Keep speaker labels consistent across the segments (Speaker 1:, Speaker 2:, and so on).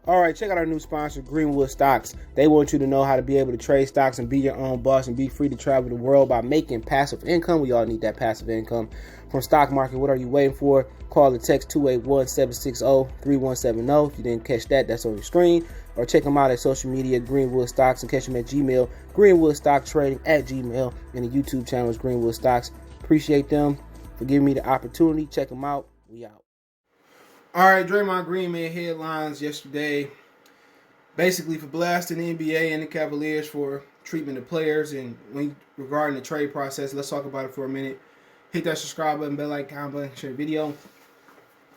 Speaker 1: All right, check out our new sponsor, Greenwood Stocks. They want you to know how to be able to trade stocks and be your own boss and be free to travel the world by making passive income. We all need that passive income from stock market. What are you waiting for? Call or text 281-760-3170. If you didn't catch that, that's on your screen. Or check them out at social media, Greenwood Stocks, and catch them at Gmail, Greenwood Stock Trading at Gmail, and the YouTube channel is Greenwood Stocks. Appreciate them for giving me the opportunity. Check them out. We out. All right, Draymond Green made headlines yesterday, basically for blasting the NBA and the Cavaliers for treatment of players. And regarding the trade process, let's talk about it for a minute. Hit that subscribe button, bell icon, comment button, share the video.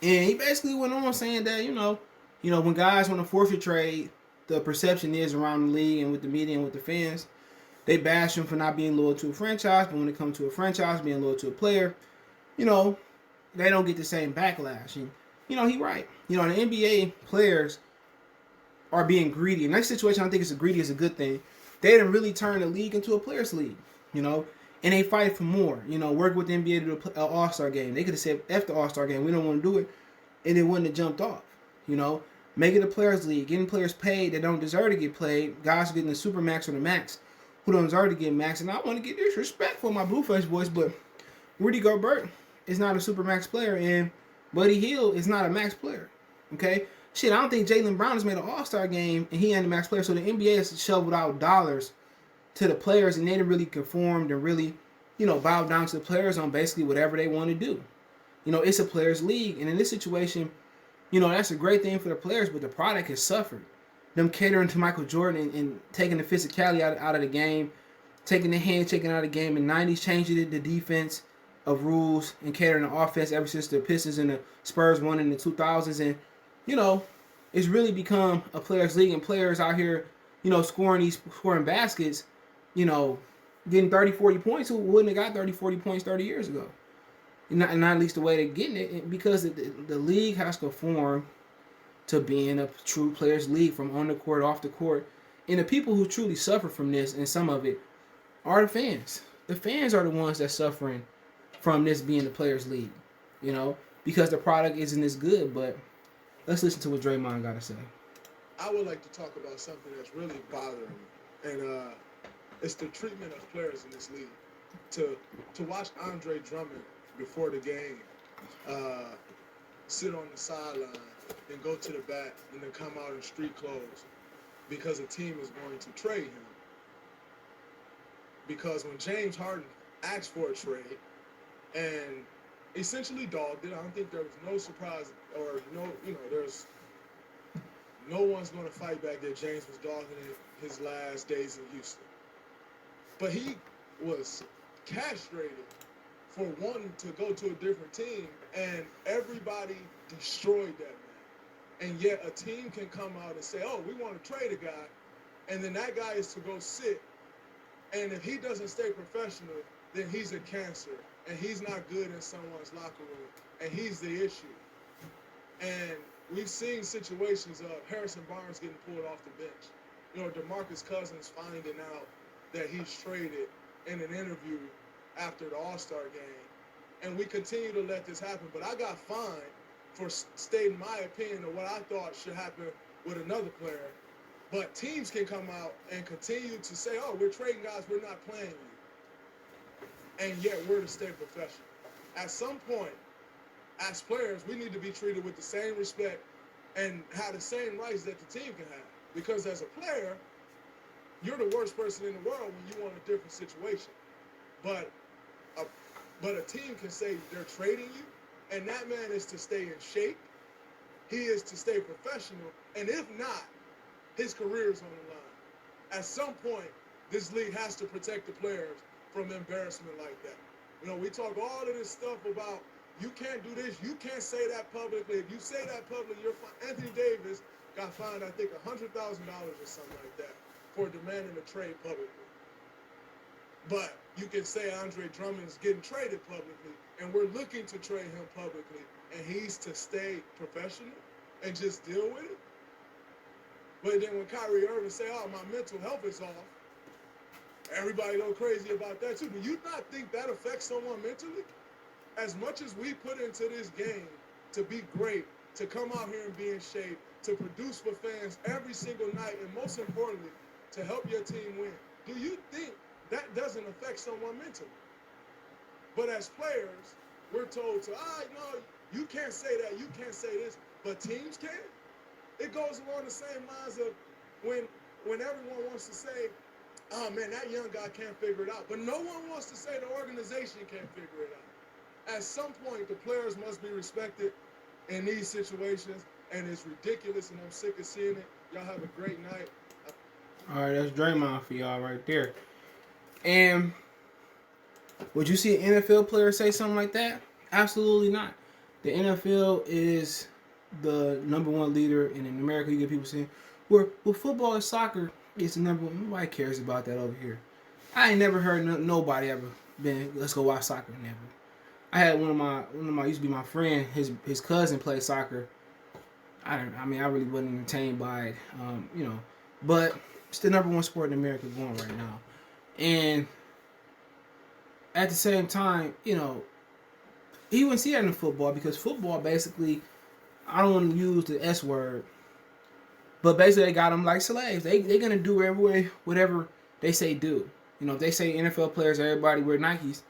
Speaker 1: And he basically went on saying that, you know, when guys want to forfeit trade, the perception is around the league and with the media and with the fans, they bash him for not being loyal to a franchise. But when it comes to a franchise being loyal to a player, they don't get the same backlash. And he's right. The NBA players are being greedy. In that situation, I think greedy is a good thing. They didn't really turn the league into a players' league, and they fight for more. Work with the NBA to do an All-Star game. They could have said, F the All-Star game, we don't want to do it, and it wouldn't have jumped off. Make it a players' league, getting players paid that don't deserve to get played. Guys getting the super max or the max who don't deserve to get max. And I want to get disrespect for my Blueface boys, but Rudy Gobert is not a super max player, and Buddy Hield is not a max player. Okay? Shit, I don't think Jaylen Brown has made an All-Star game, and he ain't a max player. So the NBA has shoveled out dollars to the players, and they didn't really conform and really, bow down to the players on basically whatever they want to do. It's a players' league, and in this situation, that's a great thing for the players, but the product has suffered. Them catering to Michael Jordan and taking the physicality out of the game, taking the hand-shaking out of the game. In the 90s, changing the defense of rules and catering the offense ever since the Pistons and the Spurs won in the 2000s. And, it's really become a players' league, and players out here, scoring baskets, getting 30, 40 points who wouldn't have got 30, 40 points 30 years ago. Not at least the way they're getting it, because the league has to conform to being a true players' league from on the court, off the court. And the people who truly suffer from this, and some of it, are the fans. The fans are the ones that's suffering from this being the players' league, because the product isn't as good. But let's listen to what Draymond got to say.
Speaker 2: I would like to talk about something that's really bothering me, and it's the treatment of players in this league. To watch Andre Drummond before the game sit on the sideline and go to the bat and then come out in street clothes because a team is going to trade him. Because when James Harden asked for a trade and essentially dogged it, I don't think there was no surprise or there's no one's going to fight back that James was dogging it his last days in Houston. But he was castrated for wanting to go to a different team, and everybody destroyed that man. And yet a team can come out and say, oh, we want to trade a guy, and then that guy is to go sit, and if he doesn't stay professional, then he's a cancer, and he's not good in someone's locker room, and he's the issue. And we've seen situations of Harrison Barnes getting pulled off the bench. DeMarcus Cousins finding out that he's traded in an interview after the All-Star game. And we continue to let this happen. But I got fined for stating my opinion of what I thought should happen with another player. But teams can come out and continue to say, oh, we're trading guys, we're not playing you. And yet we're to stay professional. At some point, as players, we need to be treated with the same respect and have the same rights that the team can have. Because as a player, you're the worst person in the world when you want a different situation. But a team can say they're trading you, and that man is to stay in shape. He is to stay professional, and if not, his career is on the line. At some point, this league has to protect the players from embarrassment like that. We talk all of this stuff about you can't do this, you can't say that publicly. If you say that publicly, you're fine. Anthony Davis got fined, I think, $100,000 or something like that for demanding a trade publicly. But you can say Andre Drummond is getting traded publicly, and we're looking to trade him publicly, and he's to stay professional and just deal with it. But then when Kyrie Irving say, oh, my mental health is off, everybody go crazy about that too. Do you not think that affects someone mentally? As much as we put into this game to be great, to come out here and be in shape, to produce for fans every single night, and most importantly, to help your team win. Do you think that doesn't affect someone mentally? But as players, we're told to, no, you can't say that, you can't say this, but teams can. It goes along the same lines of when everyone wants to say, oh man, that young guy can't figure it out. But no one wants to say the organization can't figure it out. At some point, the players must be respected in these situations, and it's ridiculous, and I'm sick of seeing it. Y'all have a great night.
Speaker 1: All right, that's Draymond for y'all right there. And would you see an NFL player say something like that? Absolutely not. The NFL is the number one leader, and in America, you get people saying, well, football and soccer is the number one. Nobody cares about that over here. I ain't never heard nobody ever been, let's go watch soccer. Never. I had one of my used to be my friend. His cousin played soccer. I really wasn't entertained by it, but it's the number one sport in America going right now, and at the same time, you wouldn't see that in football because football basically, I don't want to use the S word, but basically they got them like slaves. They're gonna do whatever they say do. If they say NFL players, everybody wear Nikes.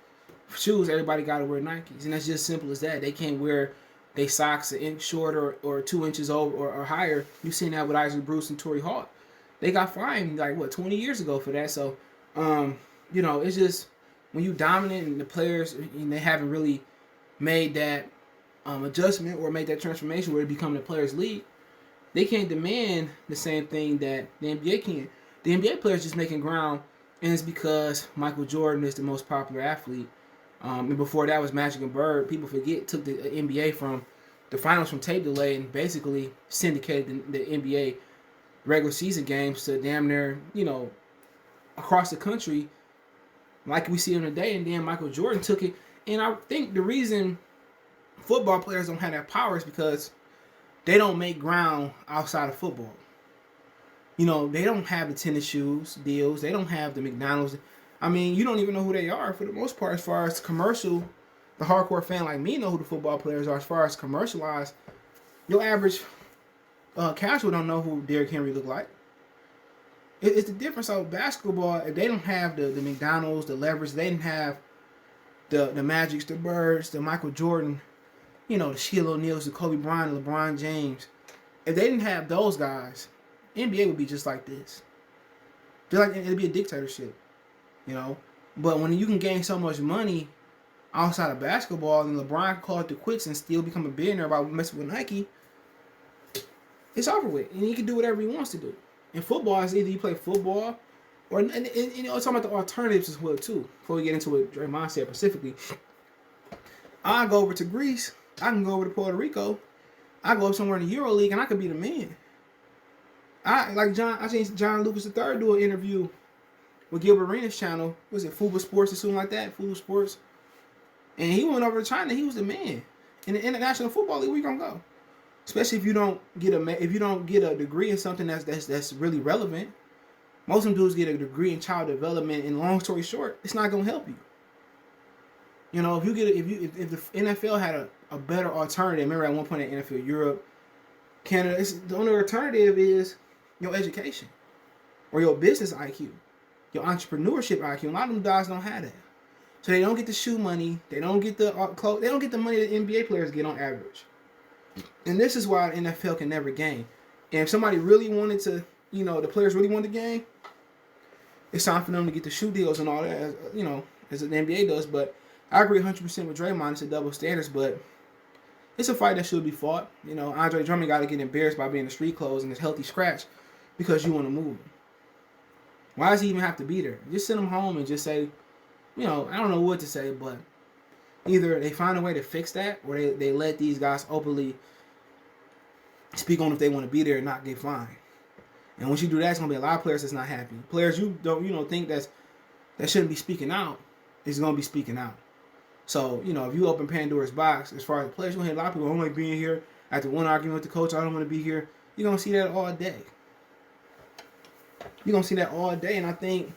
Speaker 1: Shoes, everybody got to wear Nikes, and that's just simple as that. They can't wear their socks an inch shorter or 2 inches over or higher. You've seen that with Isaac Bruce and Torrey Hawk. They got fined 20 years ago for that. So, it's just when you dominant and the players and they haven't really made that adjustment or made that transformation where it become the players' league, they can't demand the same thing that the NBA can. The NBA players just making ground, and it's because Michael Jordan is the most popular athlete. And before that was Magic and Bird. People forget took the NBA from the finals from tape delay and basically syndicated the NBA regular season games to damn near, across the country like we see them today. And then Michael Jordan took it. And I think the reason football players don't have that power is because they don't make ground outside of football. They don't have the tennis shoes deals. They don't have the McDonald's. You don't even know who they are for the most part as far as commercial. The hardcore fan like me know who the football players are as far as commercialized. Your average casual don't know who Derrick Henry look like. It's the difference of basketball. If they don't have the McDonald's, the leverage, they didn't have the Magics, the Birds, the Michael Jordan, the Shaquille O'Neal's, the Kobe Bryant, the LeBron James. If they didn't have those guys, NBA would be just like this. It'd be a dictatorship. But when you can gain so much money outside of basketball and LeBron can call it the quits and still become a billionaire by messing with Nike, it's over with. And he can do whatever he wants to do. In football, it's either you play football or, and talking about the alternatives as well, too. Before we get into what Draymond said specifically, I go over to Greece. I can go over to Puerto Rico. I go up somewhere in the Euro League and I could be the man. I seen John Lucas III do an interview with Gilbert Arenas' channel. Was it Fubo Sports or something like that? Fubo Sports. And he went over to China. He was the man. In the International Football League, where you gonna go? Especially if you don't get a degree in something that's really relevant. Most of them dudes get a degree in child development, and long story short, it's not gonna help you. If the NFL had a better alternative, remember at one point at NFL Europe, Canada, the only alternative is your education or your business IQ. Your entrepreneurship IQ. A lot of them guys don't have that. So they don't get the shoe money. They don't get the clothes. They don't get the money that NBA players get on average. And this is why the NFL can never gain. And if somebody really wanted to, the players really want to gain, it's time for them to get the shoe deals and all that, as the NBA does. But I agree 100% with Draymond. It's a double standards, but it's a fight that should be fought. Andre Drummond got to get embarrassed by being in the street clothes and his healthy scratch because you want to move him. Why does he even have to be there? Just send him home and just say, I don't know what to say, but either they find a way to fix that or they let these guys openly speak on if they want to be there and not get fined. And once you do that, it's going to be a lot of players that's not happy. Players you don't think that shouldn't be speaking out is going to be speaking out. So, if you open Pandora's box, as far as the players, you're going to hear a lot of people, I don't like being here. After one argument with the coach, I don't want to be here. You're going to see that all day. You're going to see that all day. And I think,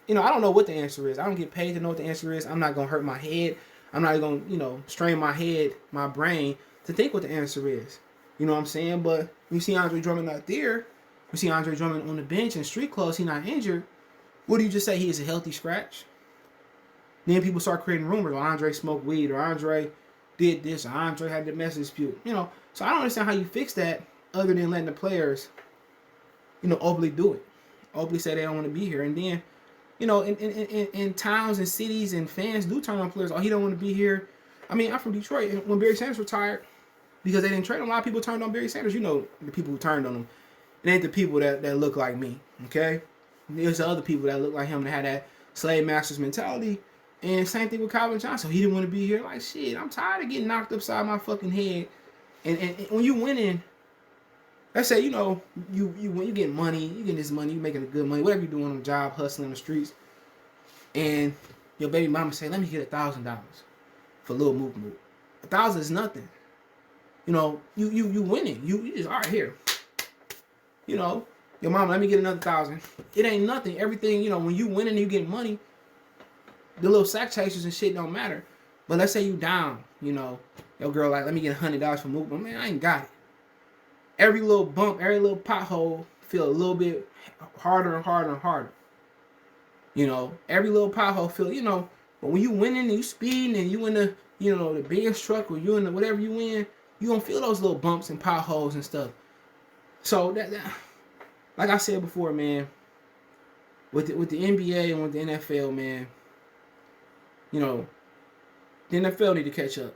Speaker 1: I don't know what the answer is. I don't get paid to know what the answer is. I'm not going to hurt my head. I'm not going to, strain my head, my brain to think what the answer is. You know what I'm saying? But you see Andre Drummond not there. You see Andre Drummond on the bench in street clothes. He not injured. What do you just say? He is a healthy scratch? Then people start creating rumors. Or Andre smoked weed. Or Andre did this. Or Andre had the message dispute. You know. So I don't understand how you fix that other than letting the players, you know, openly do it. Openly say they don't want to be here. And then, you know, in towns and cities and fans do turn on players. Oh, he don't want to be here. I mean, I'm from Detroit. And when Barry Sanders retired, because they didn't trade him, a lot of people turned on Barry Sanders. You know, the people who turned on him. It ain't the people that look like me, okay? There's the other people that look like him that had that slave master's mentality. And same thing with Calvin Johnson. He didn't want to be here. Like, shit, I'm tired of getting knocked upside my fucking head. And when you winning, let's say, you know, you get money, you getting this money, you making a good money, whatever you doing on the job, hustling on the streets, and your baby mama say, let me get $1,000 for a little move. 1,000 is nothing. You know, you winning. You just, all right, here. You know, your mama, let me get another 1,000. It ain't nothing. Everything, you know, when you winning and you get money, the little sack chasers and shit don't matter. But let's say you down, you know, your girl like, let me get $100 for movement. Man, I ain't got it. Every little bump, every little pothole feel a little bit harder and harder and harder. You know, every little pothole feel, you know, but when you winning and you speeding and you in the, you know, the biggest truck or you in the whatever you in, you don't feel those little bumps and potholes and stuff. So that like I said before, man, with the NBA and with the NFL, man, you know, the NFL need to catch up.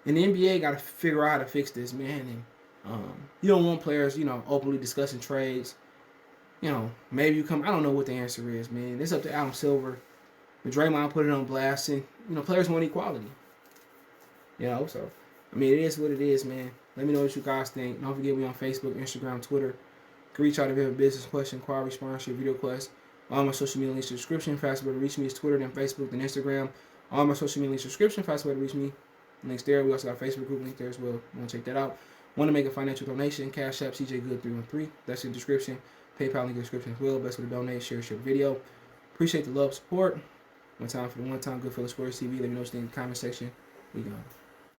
Speaker 1: And the NBA got to figure out how to fix this, man. And you don't want players, you know, openly discussing trades. You know, maybe you come, I don't know what the answer is, man. It's up to Adam Silver. And Draymond put it on blast. And, you know, players want equality. You know, so, I mean, it is what it is, man. Let me know what you guys think. Don't forget me on Facebook, Instagram, Twitter. You can reach out if you have a business question, inquiry, sponsorship, video quest. All my social media links in the description. Fastest way to reach me is Twitter, then Facebook, then Instagram. All my social media links in the description. Fastest way to reach me. Links there. We also got a Facebook group link there as well. You want to check that out. Want to make a financial donation? Cash App CJGood313. That's in the description. PayPal link in the description as well. Best way to donate, share the video. Appreciate the love, support. One time for the one time Good Fellas Sports TV. Let me know what you think in the comment section. We gone.